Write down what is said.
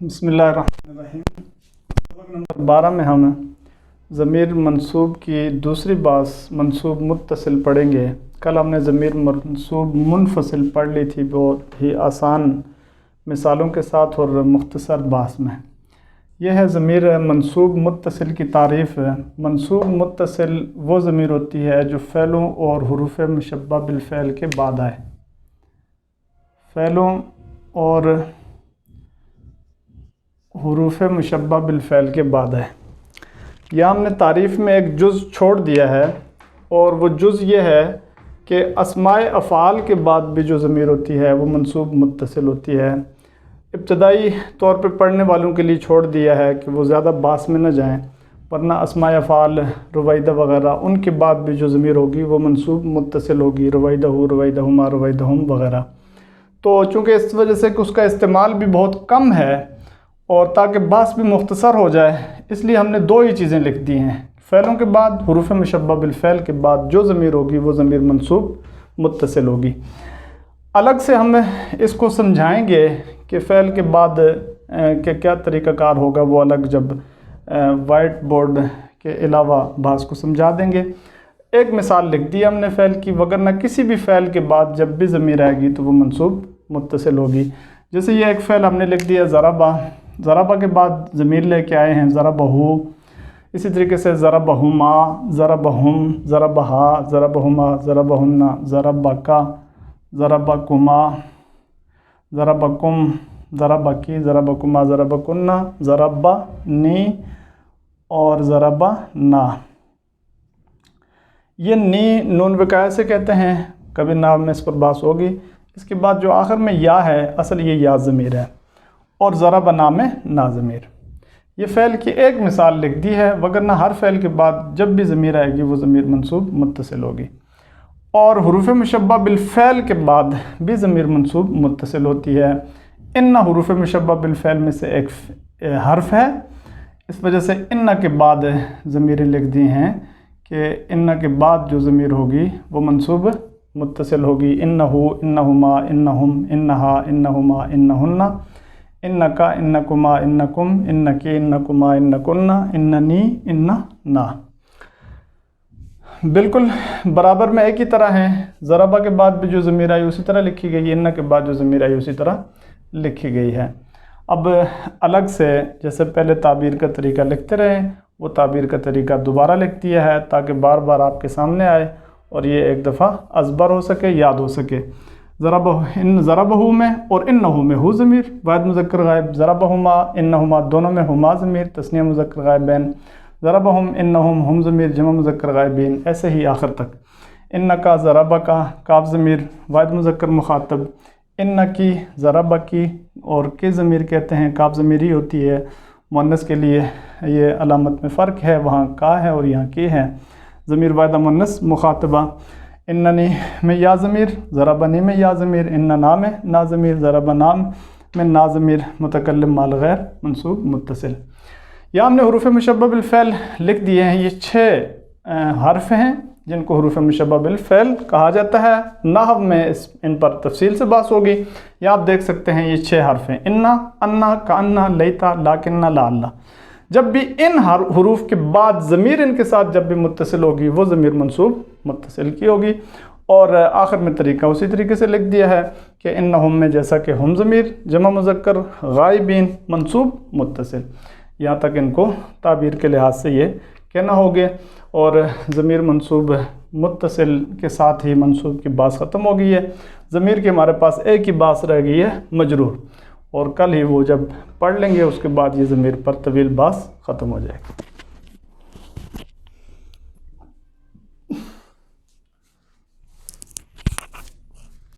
بسم اللہ الرحمن الرحیم۔ سبق نمبر 12 میں ہم ضمیر منصوب کی دوسری باس منصوب متصل پڑھیں گے۔ کل ہم نے ضمیر منصوب منفصل پڑھ لی تھی بہت ہی آسان مثالوں کے ساتھ اور مختصر باس میں۔ یہ ہے ضمیر منصوب متصل کی تعریف۔ منصوب متصل وہ ضمیر ہوتی ہے جو فعلوں اور حروف مشبہ بالفعل کے بعد آئے۔ فعلوں اور حروف مشبہ بالفعل کے بعد ہے۔ یہاں ہم نے تعریف میں ایک جز چھوڑ دیا ہے، اور وہ جز یہ ہے کہ اسماء افعال کے بعد بھی جو ضمیر ہوتی ہے وہ منصوب متصل ہوتی ہے۔ ابتدائی طور پہ پڑھنے والوں کے لیے چھوڑ دیا ہے کہ وہ زیادہ باس میں نہ جائیں، ورنہ اسماء افعال رویدہ وغیرہ ان کے بعد بھی جو ضمیر ہوگی وہ منصوب متصل ہوگی، رویدہ، رویدہما، رویدہم وغیرہ۔ تو چونکہ اس وجہ سے کہ اس کا استعمال بھی بہت کم ہے اور تاکہ باس بھی مختصر ہو جائے، اس لیے ہم نے دو ہی چیزیں لکھ دی ہیں۔ فعلوں کے بعد حروف مشبہ بالفعل کے بعد جو ضمیر ہوگی وہ ضمیر منصوب متصل ہوگی۔ الگ سے ہم اس کو سمجھائیں گے کہ فعل کے بعد کہ کیا طریقہ کار ہوگا، وہ الگ جب وائٹ بورڈ کے علاوہ باس کو سمجھا دیں گے۔ ایک مثال لکھ دی ہم نے فعل کی، وگرنہ کسی بھی فعل کے بعد جب بھی ضمیر آئے گی تو وہ منصوب متصل ہوگی۔ جیسے یہ ایک فعل ہم نے لکھ دیا ضربہ، ضربہ کے بعد ضمیر لے کے آئے ہیں ضربہو۔ اسی طریقے سے ضربہما، ضربہم، ضربہا، ضربہما، ضربہن، ضربکا، ضربکما، ضربکم، ضربکی، ضربکما، ضربکن، ضربنی اور ضربنا۔ یہ نی نون وقایہ سے کہتے ہیں، کبھی نام میں اس پر باس ہوگی۔ اس کے بعد جو آخر میں یا ہے، اصل یہ یا ضمیر ہے، اور ضربنا میں نا ضمیر۔ یہ فعل کی ایک مثال لکھ دی ہے، وگرنہ ہر فعل کے بعد جب بھی ضمیر آئے گی وہ ضمیر منصوب متصل ہوگی۔ اور حروف مشبہ بالفعل کے بعد بھی ضمیر منصوب متصل ہوتی ہے۔ ان حروف مشبہ بالفعل میں سے ایک حرف ہے، اس وجہ سے ان کے بعد ضمیریں لکھ دی ہیں کہ ان کے بعد جو ضمیر ہوگی وہ منصوب متصل ہوگی۔ انہو، انہما، انہم، انہا، انہما، انہن، انکا، انکما، انکم، انکی، انکما، انکن، اننی، اننا۔ بالکل برابر میں ایک ہی طرح ہیں۔ ضربہ کے بعد بھی جو ضمیر آئی اسی طرح لکھی گئی، ان کے بعد جو ضمیر آئی اسی طرح لکھی گئی ہے۔ اب الگ سے جیسے پہلے تعبیر کا طریقہ لکھتے رہیں، وہ تعبیر کا طریقہ دوبارہ لکھ دیا ہے تاکہ بار بار آپ کے سامنے آئے اور یہ ایک دفعہ ازبر ہو سکے، یاد ہو سکے۔ ضربہو میں اور انہو میں ہو ضمیر واحد مذکر غائب، ضربہما انہما دونوں میں ہما ضمیر تثنیہ مذکر غائبین، ضربہم انہم ہم ضمیر جمع مذکر غائبین، ایسے ہی آخر تک۔ انکا، ضربکا کاف ضمیر واحد مذکر مخاطب، انکی، ضربکی اور کی ضمیر کہتے ہیں، کاف ضمیر ہی ہوتی ہے مؤنث کے لیے، یہ علامت میں فرق ہے، وہاں کا ہے اور یہاں کی ہے، ضمیر واحد مؤنث مخاطبہ۔ اننی میں یا ضمیر، ضربنی میں یا ضمیر، اننا میں نا ضمیر، ضربنا میں نا ضمیر متکلم مال غیر منصوب متصل۔ یہاں ہم نے حروف مشبہ بالفعل لکھ دیے ہیں۔ یہ 6 حرف ہیں جن کو حروف مشبہ بالفعل کہا جاتا ہے۔ نحو میں ان پر تفصیل سے بات ہوگی۔ یہاں آپ دیکھ سکتے ہیں یہ 6 حرف ہیں، انا، انا، کانا، لیتا، لاکنہ، لعلہ۔ جب بھی ان حروف کے بعد ضمیر ان کے ساتھ جب بھی متصل ہوگی وہ ضمیر منصوب متصل کی ہوگی، اور آخر میں طریقہ اسی طریقے سے لکھ دیا ہے کہ انہم میں جیسا کہ ہم ضمیر جمع مذکر غائبین منصوب متصل۔ یہاں تک ان کو تعبیر کے لحاظ سے یہ کہنا ہوگے، اور ضمیر منصوب متصل کے ساتھ ہی منصوب کی باس ختم ہو گئی ہے۔ ضمیر کی ہمارے پاس ایک ہی باس رہ گئی ہے، مجرور، اور کل ہی وہ جب پڑھ لیں گے اس کے بعد یہ ضمیر پر طویل باس ختم ہو جائے گی۔